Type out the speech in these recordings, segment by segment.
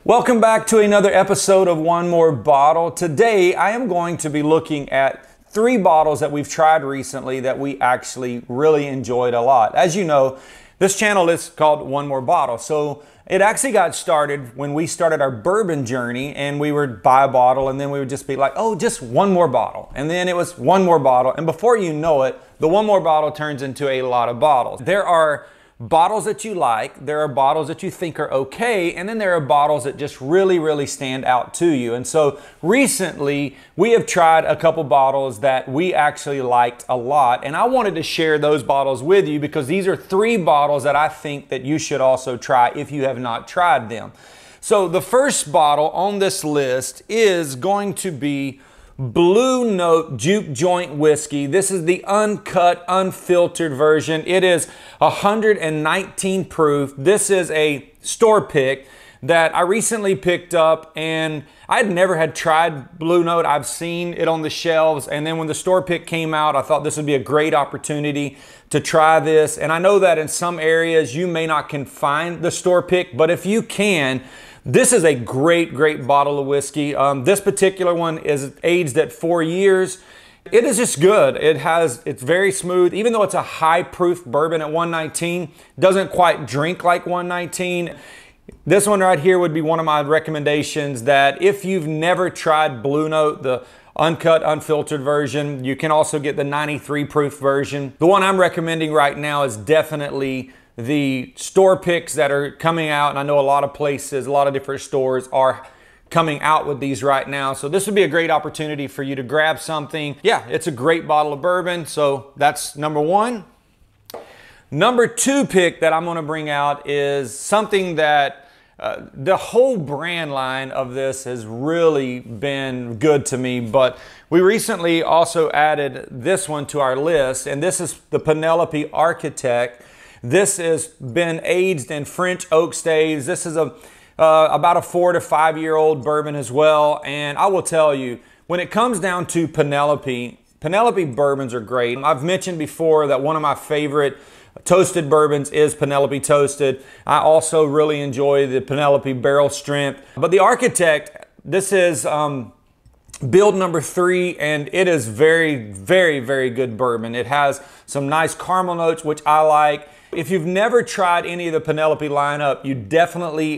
Welcome back to another episode of One More Bottle. Today I am going to be looking at 3 bottles that we've tried recently that we actually really enjoyed a lot. As you know, this channel is called One More Bottle. So it actually got started when we started our bourbon journey, and we would buy a bottle and then we would just be like, oh, just one more bottle. And then it was one more bottle. And before you know it, the one more bottle turns into a lot of bottles. There are bottles that you like, there are bottles that you think are okay, and then there are bottles that just really stand out to you. And so recently we have tried a couple bottles that we actually liked a lot, and I wanted to share those bottles with you because these are 3 bottles that I think that you should also try if you have not tried them. So the first bottle on this list is going to be Blue Note Juke Joint Whiskey. This is the uncut, unfiltered version. It is 119 proof. This is a store pick that I recently picked up, and I had tried Blue Note. I've seen it on the shelves, and then when the store pick came out, I thought this would be a great opportunity to try this. And I know that in some areas you may not can find the store pick, but if you can, this is a great bottle of whiskey. This particular one is aged at 4 years. It is just good. It's very smooth. Even though it's a high proof bourbon at 119, doesn't quite drink like 119. This one right here would be one of my recommendations, that if you've never tried Blue Note, the uncut, unfiltered version, you can also get the 93 proof version. The one I'm recommending right now is definitely the store picks that are coming out, and I know a lot of places, a lot of different stores are coming out with these right now. So this would be a great opportunity for you to grab something. Yeah, it's a great bottle of bourbon. So that's number 1. Number 2 pick that I'm going to bring out is something that the whole brand line of this has really been good to me, but we recently also added this one to our list, and this is the Penelope Architect. This has been aged in French oak staves. This is about a 4 to 5 year old bourbon as well. And I will tell you, when it comes down to Penelope bourbons are great. I've mentioned before that one of my favorite toasted bourbons is Penelope Toasted. I also really enjoy the Penelope Barrel Strength. But the Architect, this is build number 3, and it is very good bourbon. It has some nice caramel notes, which I like. If you've never tried any of the Penelope lineup,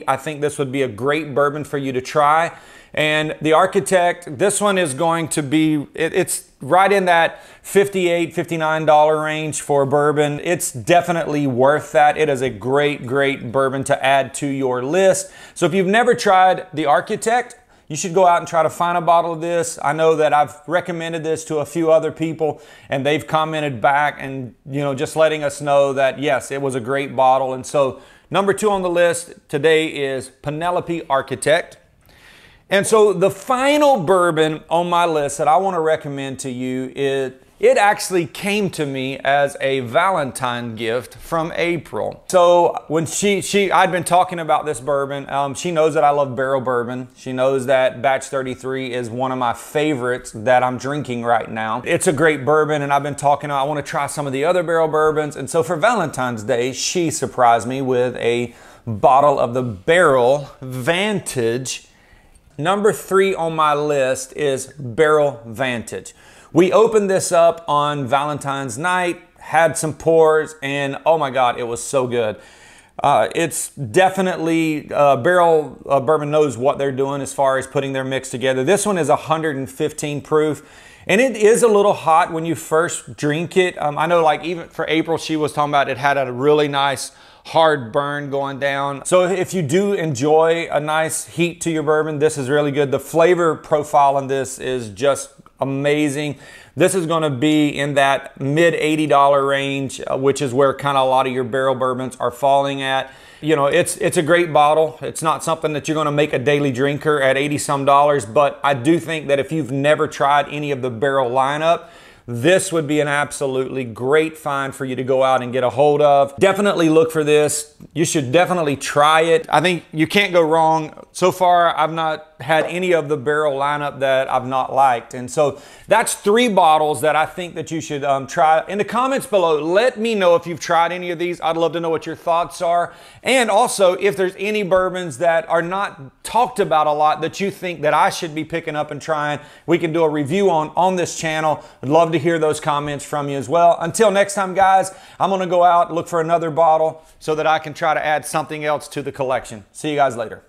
I think this would be a great bourbon for you to try. And the Architect, this one is going to be, it's right in that $58, $59 range for bourbon. It's definitely worth that. It is a great bourbon to add to your list. So if you've never tried the Architect, you should go out and try to find a bottle of this. I know that I've recommended this to a few other people, and they've commented back and, you know, just letting us know that yes, it was a great bottle. And so number 2 on the list today is Penelope Architect. And so the final bourbon on my list that I want to recommend to you is, it actually came to me as a Valentine gift from April. So when I'd been talking about this bourbon, she knows that I love barrel bourbon. She knows that Batch 33 is one of my favorites that I'm drinking right now. It's a great bourbon, and I've been talking, I want to try some of the other barrel bourbons. And so for Valentine's Day, she surprised me with a bottle of the Barrel Vantage. Number 3 on my list is Barrel Vantage. We opened this up on Valentine's night, had some pours, and oh my God, it was so good. It's definitely, Barrel Bourbon knows what they're doing as far as putting their mix together. This one is 115 proof, and it is a little hot when you first drink it. I know, like, even for April, she was talking about it had a really nice hard burn going down. So if you do enjoy a nice heat to your bourbon, this is really good. The flavor profile in this is just amazing. This is going to be in that mid $80 range, which is where kind of a lot of your barrel bourbons are falling at. You know, it's a great bottle. It's not something that you're going to make a daily drinker at 80 some dollars, but I do think that if you've never tried any of the barrel lineup, this would be an absolutely great find for you to go out and get a hold of. Definitely look for this. You should definitely try it. I think you can't go wrong So far, I've not had any of the barrel lineup that I've not liked. And so that's 3 bottles that I think that you should try. In the comments below, let me know if you've tried any of these. I'd love to know what your thoughts are. And also, if there's any bourbons that are not talked about a lot that you think that I should be picking up and trying, we can do a review on this channel. I'd love to hear those comments from you as well. Until next time, guys, I'm going to go out and look for another bottle so that I can try to add something else to the collection. See you guys later.